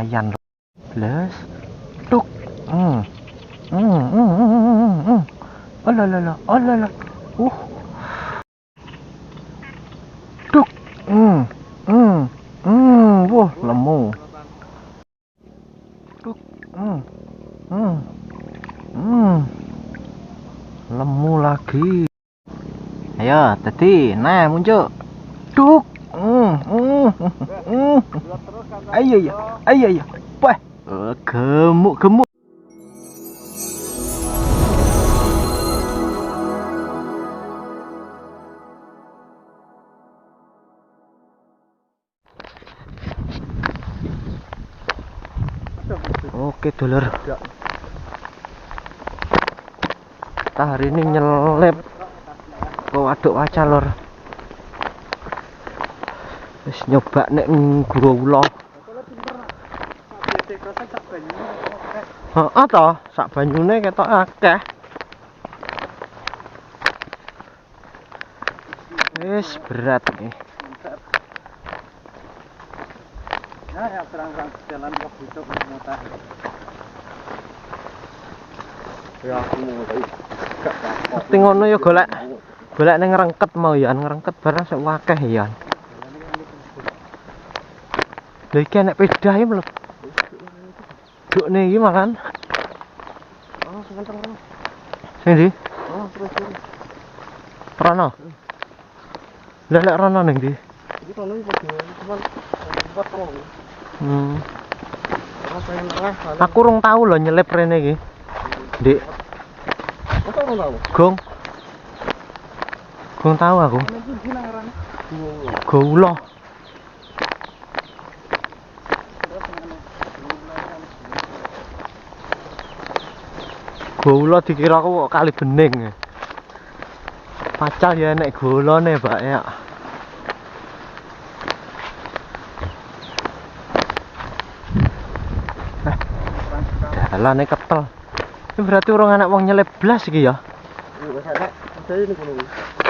lumayan plus tuk oh la la la oh la la tuk wah lemu tuk lemu lagi. Ayo tadi nah muncul tuk ayo ya ayo ya wah gemuk gemuk. Oke dulur, kita hari ini nyelip ke waduk waca lur. Wis nyoba nek guru ula. Heeh to, sak banyune ketok akeh. Wis berat nih. Ya serang-serang jalan kok itu mutar. Ya aku mau Mesti ngono ya golek ning ngrengket mau ya, ngrengket barang sik akeh ya. Lha iki nek pedah ya mleb. Dukne iki makan. Oh, sebentar. Sing ndi? Oh, terus. Rono. Lah lek rono ning ndi? Iki rono iki cuman buat tolong. Aku urung tau lho nyelip rene iki. Dik. Kok urung tau? Gong tau aku. Goulo. Goulo dikira aku kok kali bening. Pacal ya nek golone, Pak ya. Dalane ketel. Ini berarti orang anak wong nyelip blas iki ya.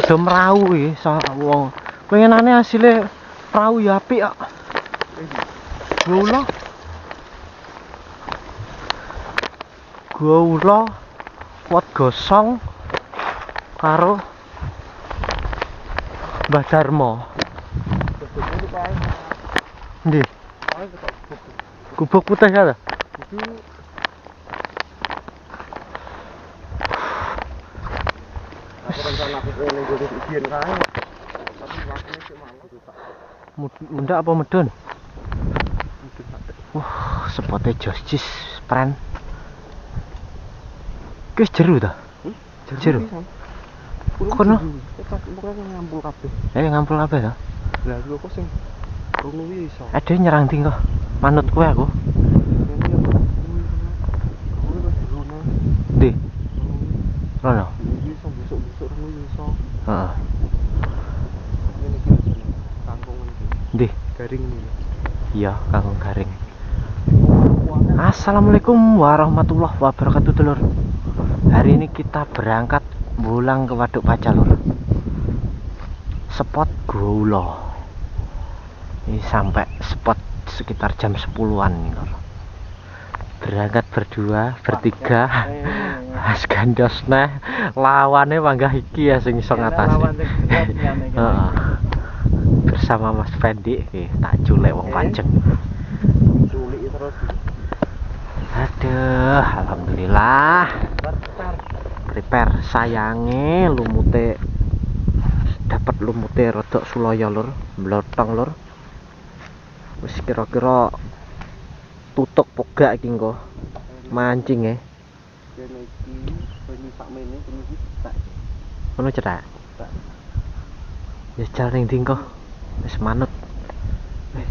Udah merau iki wong. Pengenane asile perahu ya apik kok. Goulo kuat gosong karo Mbah Darmo. Ndi? Gubuk putih ya? Mundak apa medun? Spotnya josjis pren. Wis jeru ta? Jeru. Kono ngampul kabeh. Ngampul kabeh ta? Lah kok sing ngono iki iso. Ade nyerang ting kok. Manut kowe aku. Ndi? Rono. Iso besok-besok ngono iso. Heeh. Ngene iki kangkung iki. Ndi? Garing ini. Iya, kangkung garing. Assalamualaikum warahmatullahi wabarakatuh dulur. Hari ini kita berangkat pulang ke waduk waca lur. Spot Goulo. Ini sampai spot sekitar jam 10-an nih lur. Berangkat berdua, bertiga. Mas gandos nah lawannya panggah iki ya sing iso ngatasi. Bersama Mas Fendi, tak culek wong pancen. Culik terus. Aduh, alhamdulillah. Prepare sayange lumute dapat lumute rodok sulaya lur, blotong lur. Wis kira-kira tutuk pogak iki engko mancing Kene iki penyu sakmene penyu iki tak. Ngono cedak. Ya jaring dingko. Wis manut.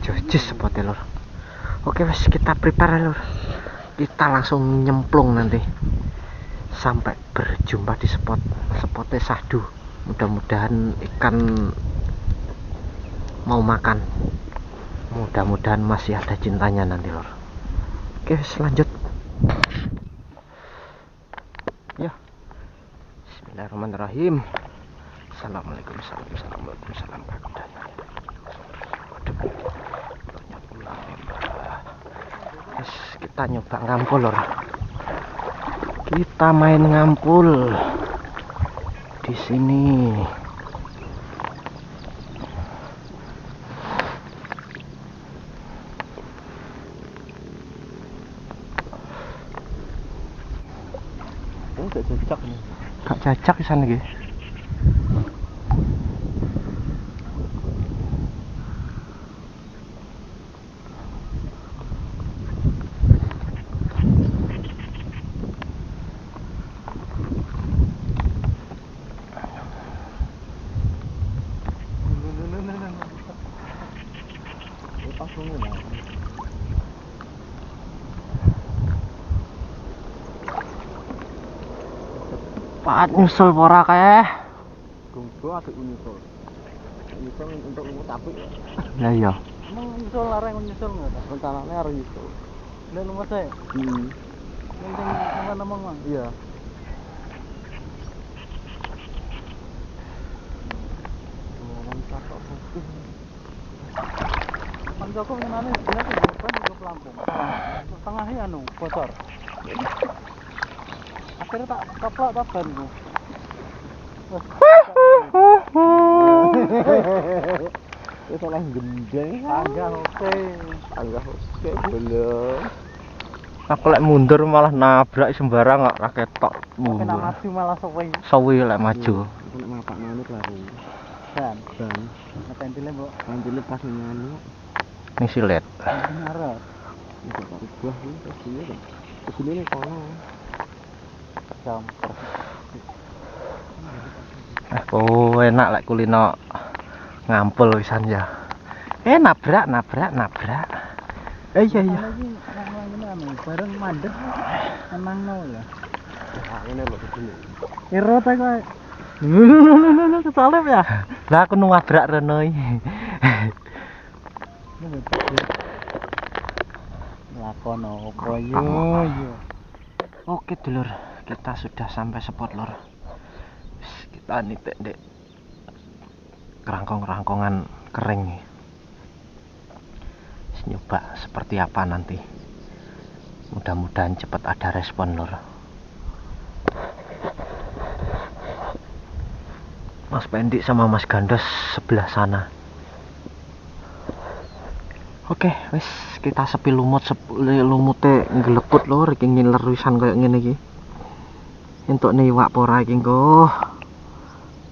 Jojis sepote lur. Oke wis kita prepare lur. Kita langsung nyemplung nanti. Sampai berjumpa di spotnya sahdu. Mudah-mudahan ikan mau makan. Mudah-mudahan masih ada cintanya nanti lor. Oke lanjut ya. Bismillahirrahmanirrahim. Assalamualaikum salam Terus kita nyoba ngampul lor. Kita main ngampul di sini. Oh, gak cocok nih. Gak cacak di sana gitu. Pak nyusul pora kae. Gunggu atau nyusul? Nyusul untuk lumut tapi. Lah iya. Emang nyusul larang nyusul nggak? Rencananya harus nyusul. Udah lumut saya. Yang ngomong mang. Iya. Pan Joko mengenai dia tuh kan ke Lampung. Tengahnya anu bocor. Akhirnya tak keplok tak ban ku. Itu salah gendeng. Tangga oke belum. Aku lek mundur malah nabrak sembarang kok raket tok Kena mundur. maju malah sowe. Sawi lek maju. Aku nek mapak manut lari. Dan. Pentile, Mbok. Pentile pas nganu. Ning silet. Ngarep. Itu kok buah iki terus ini kan. Terus ini kono. Jam. Oh, enak lek kulino ngampul wisan ya. Nabrak. Iya. Bareng mandek emang no ya. Ini lho begini. Iro ta kowe. Kesalip ya. Lah aku nabrak rene iki. Lakon opo yo. Oke dulur, kita sudah sampai spot lor. Kita nitik dek kerangkong-kerangkongan kering nih. Nyoba seperti apa nanti. Mudah-mudahan cepat ada respon lor. Mas Pendi sama Mas Gandos sebelah sana. Oke, wis kita sepi lumute nggeleput lor iki ngiler wisan koyo ngene iki. Entuk iwak pora iki engko.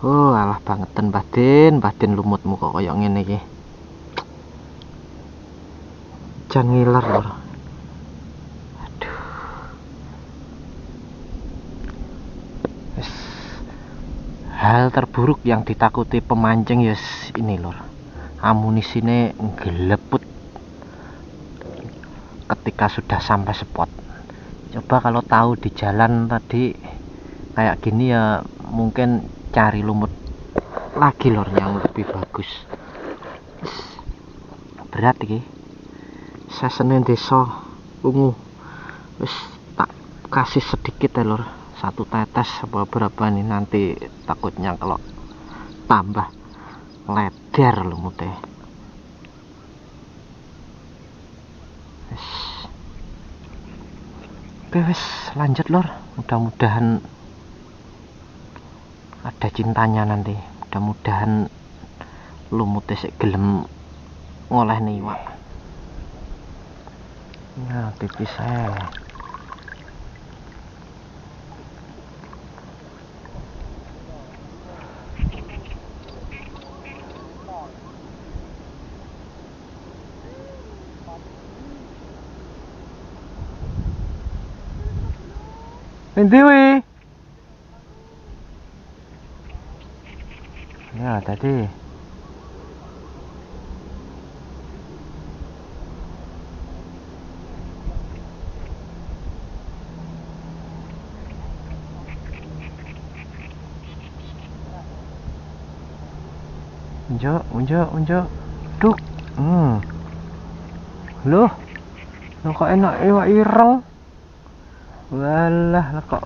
Oh, alah bangetan batin lumutmu kok koyo ngene iki. Jan ngiler lor. Aduh. Wis. Hal terburuk yang ditakuti pemancing yes ini lor. Amunisine nggeleput ketika sudah sampai spot. Coba kalau tahu di jalan tadi kayak gini ya mungkin cari lumut lagi lor yang lebih bagus. Berat iki. Sesenen desa ungu. Wis tak kasih sedikit ya lor. 1 tetes berapa nih nanti takutnya kalau tambah leder lumutnya. Oke wes lanjut lor, mudah-mudahan ada cintanya nanti, mudah-mudahan lumutnya sik gelem ngoleh nih iwak. Nah pipis saya. Dewi. Ya tadi. Unjuk. Duk. Loh. Kok enak iwak ireng. Walah kok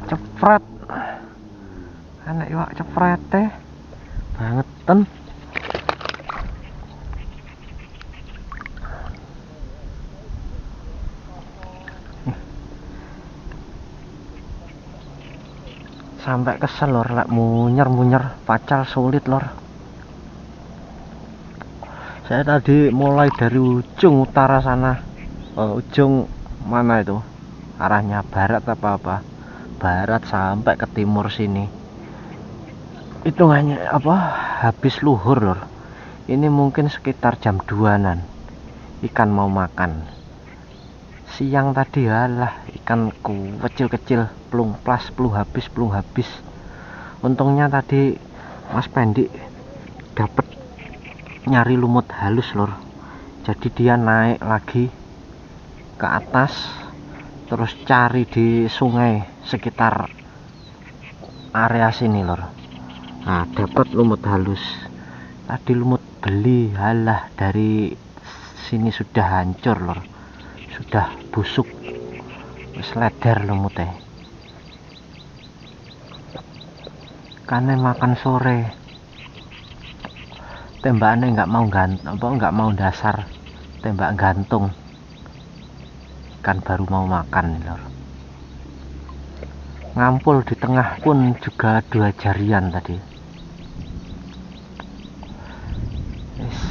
cepret. Anak iwak cepret teh. Bangetan. Sampai kesel lor, lek munyer pacal sulit lor. Saya tadi mulai dari ujung utara sana, ujung mana itu, arahnya barat apa barat sampai ke timur sini. Hitungannya habis luhur lor. Ini mungkin sekitar jam 2-an ikan mau makan. Siang tadi ikanku kecil-kecil, pelung habis. Untungnya tadi Mas Pendi dapat nyari lumut halus lor. Jadi dia naik lagi ke atas, terus cari di sungai sekitar area sini lor. Nah, dapat lumut halus. Tadi lumut beli dari sini sudah hancur lor, sudah busuk, seleder lumutnya. Karena makan sore, tembakannya nggak mau dasar, tembak gantung. Kan baru mau makan lor. Ngampul di tengah pun juga 2 jarian tadi.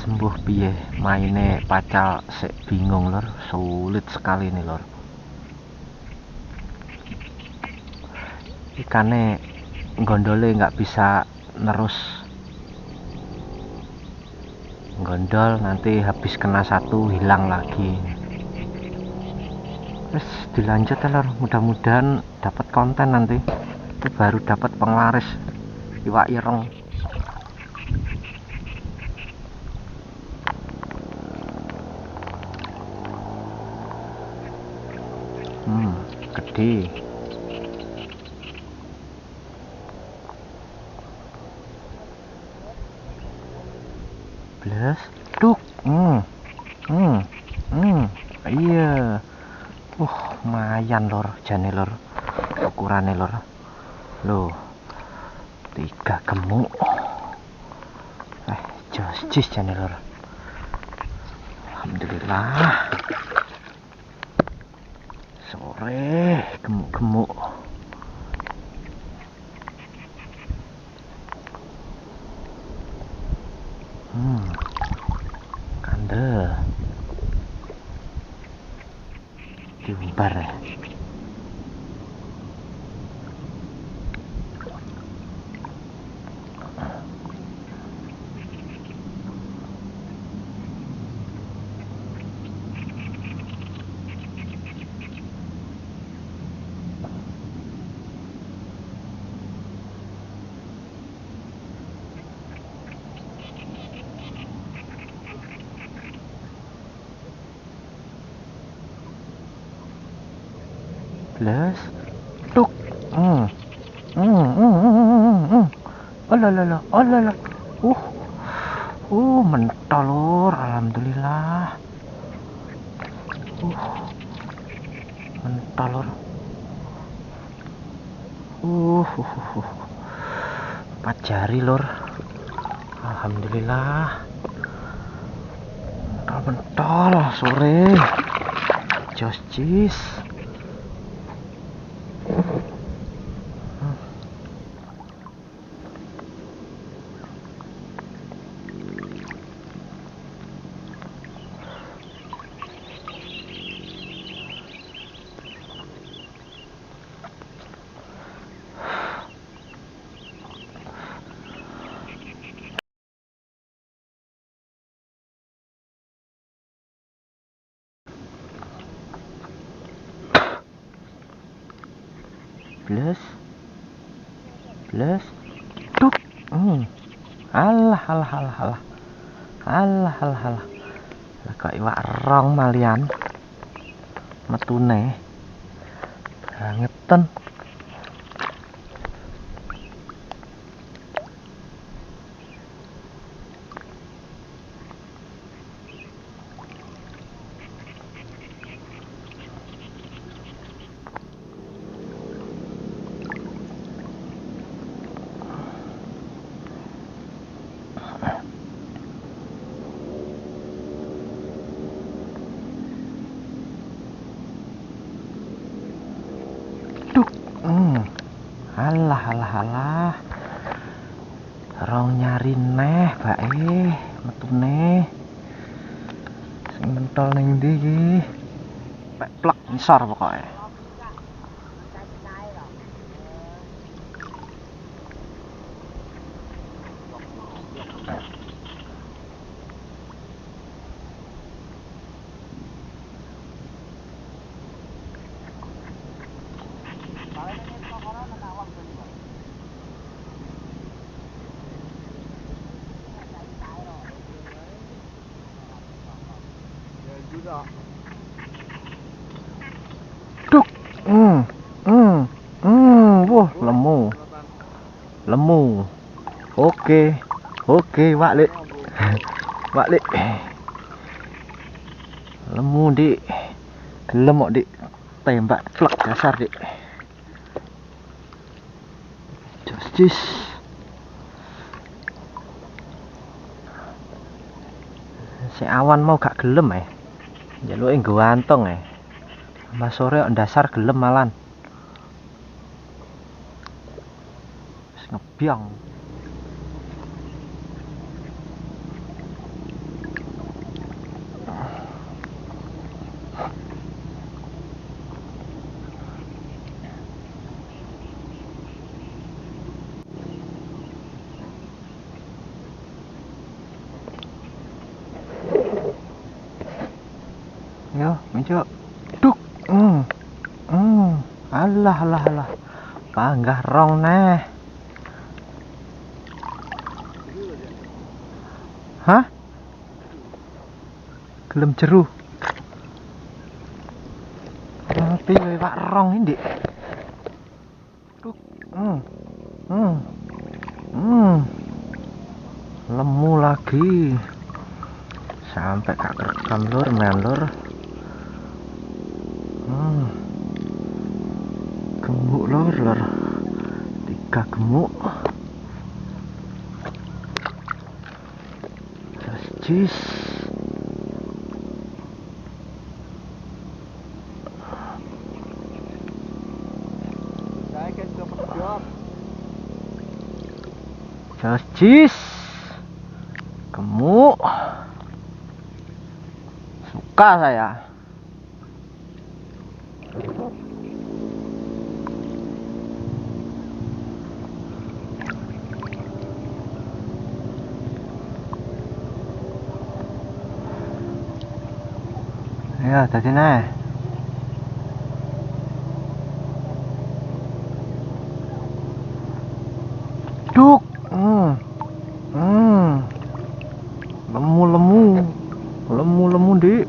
Sembuh piye maine pacal, bingung lor, sulit sekali nih lor. Ikannya gondole nggak bisa nerus, gondol nanti habis kena satu hilang lagi. Terus dilanjut ya lor, mudah-mudahan dapat konten nanti. Itu baru dapat penglaris iwak ireng. Gede. Plus, duk. Iya. Lumayan lor, jane lor. Ukurane lor. Loh. 3 gemuk. Jis jane lor. Alhamdulillah. Sore gemuk-gemuk. Kandel diumbar ya. Plus, tuk. Olala. Mentol lor, alhamdulillah. Mentol lor. 4 jari lor. Alhamdulillah. Mentol sore. Jos jis. Plus, duk. Alah. Kok iwak rong malian metune ngeten. Duk. alah. Rong nyari neh, bae, metune. Sing mentol ning ndi iki? Pek plek ngisor pokoke. Duk. Wah, lemu. Oke, Wak Lik. Wak Lik. Lemu, Dik. Gelem kok, Dik. Tembak plek dasar, Dik. Jis. Si awan mau gak gelem njaluke nggo antong Mas sore kok dasar gelem malan. Wis ngebyong. Yo, menco. Duk. Alah. Panggah rong neh. Hah? Gelem jeru. Tapi Pak rong ini, Dik. Duk. Lemu lagi. Sampai gak kerekam lur, melur. Gemuk lur. 3 gemuk. Terus jis. Terus jis. Gemuk. Suka saya. Ya, tadi nah. Duk. Lemu, Dik.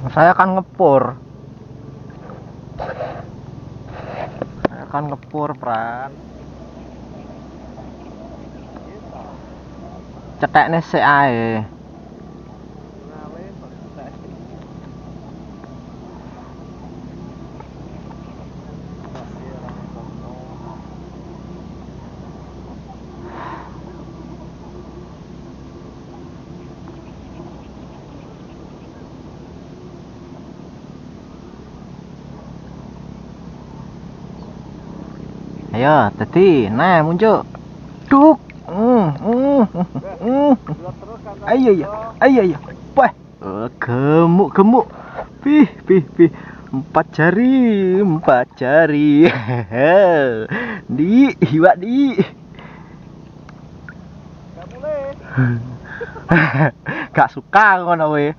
Saya akan ngepur. Pran. Cetekne sik ae. Ayo, tadi, nah muncul. Duk. Ayo. Wah, gemuk. Pih. 4 jari. Di, Wak Di. Gak suka ngono we.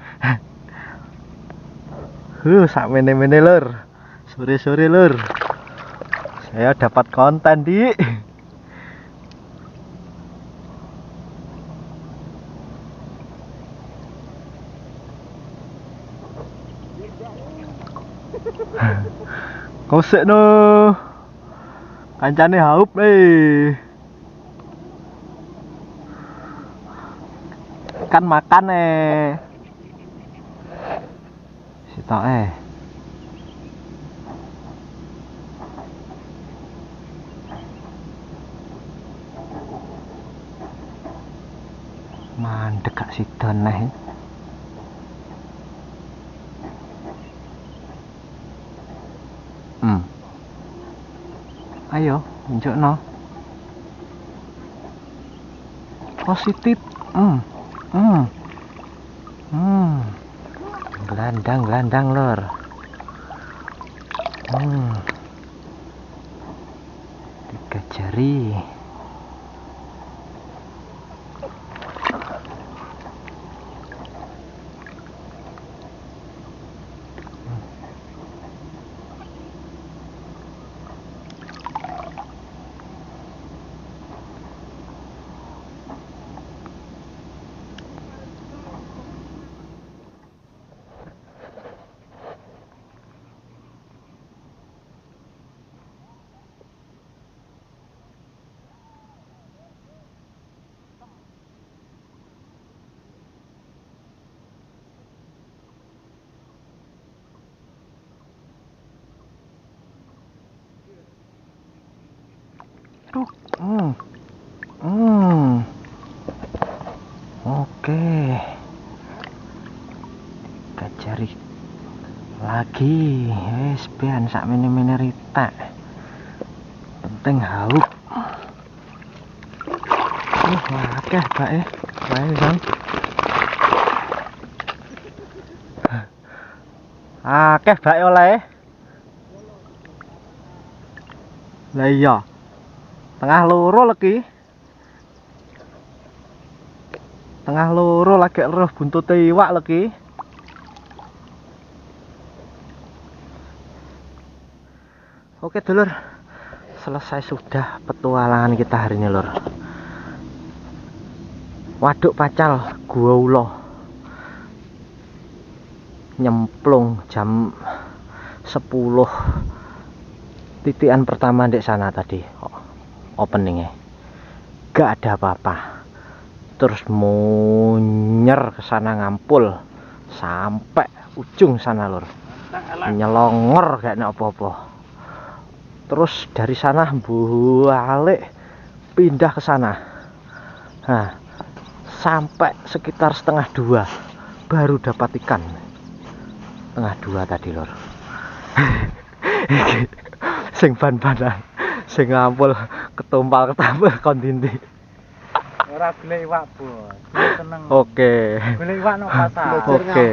Sak mene-mene lur. Sore-sore lur. Saya dapat konten, Di. Kosek no. Kancane haup kan makan sitok Mandek gak sida neh. Ayo, tunjukno. Positif. Gelandang lor. Tiga jari. Oke. Cari lagi. Wis ben sak mene-mene ritek. Penting hauk. Akeh bae. Bae San. Akeh bae oleh. Lah iya. Tengah loro lagi. Tengah loro lagi roh buntut iwak lagi. Oke dulur, selesai sudah petualangan kita hari ini lur. Waduk Pacal Gua Ulo, nyemplung jam 10. Titian pertama di sana tadi openingnya gak ada apa-apa, terus munyer ke sana ngampul sampai ujung sana lur, nyelongor gak ada apa-apa. Terus dari sana balik pindah ke sana. Nah, sampai sekitar 1:30 baru dapat ikan. 1:30 tadi lor. Sing ban-banan, sing ngampul ketumpal kontindi. Ora golek iwak, Bos. Seneng. Oke. Golek iwak nang pasar. Oke.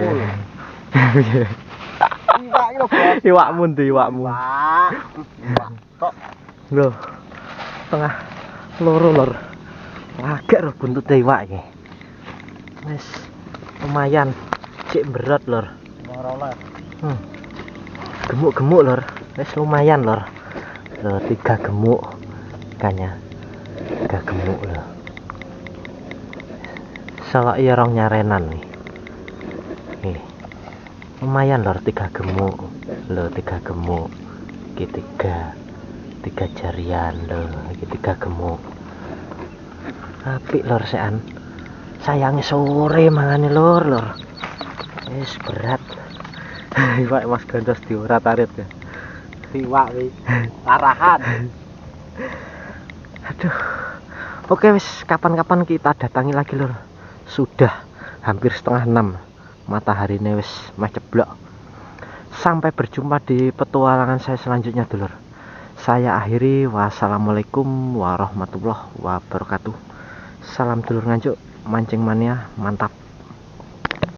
Iwak iki lho, Bos. Iwakmu ndi iwakmu? Iwak. Kok Lho. Tengah loro lor. Agak lho buntut iwak iki. Wis lumayan cek berat lor. 12. Gemuk-gemuk lor. Wis lumayan lor. Lho 3 gemuk ikannya. 3 gemuk lho. Selok iya rong nyarenan nih. Nih. Lumayan lor 3 gemuk. Lho 3 gemuk. Iki 3 jarian lho, iki 3 gemuk. Apik lor sean. Sayangi sore mangane lor. Wis berat. Iwak Mas Gandos diurat arit ya. iwak iki arahan. Aduh. Oke wis kapan-kapan kita datangi lagi lor. Sudah hampir 5:30. Mataharinya wis meh ceblok. Sampai berjumpa di petualangan saya selanjutnya dulur. Saya akhiri, wassalamualaikum warahmatullahi wabarakatuh. Salam dulur nganjuk, mancing mania, mantap.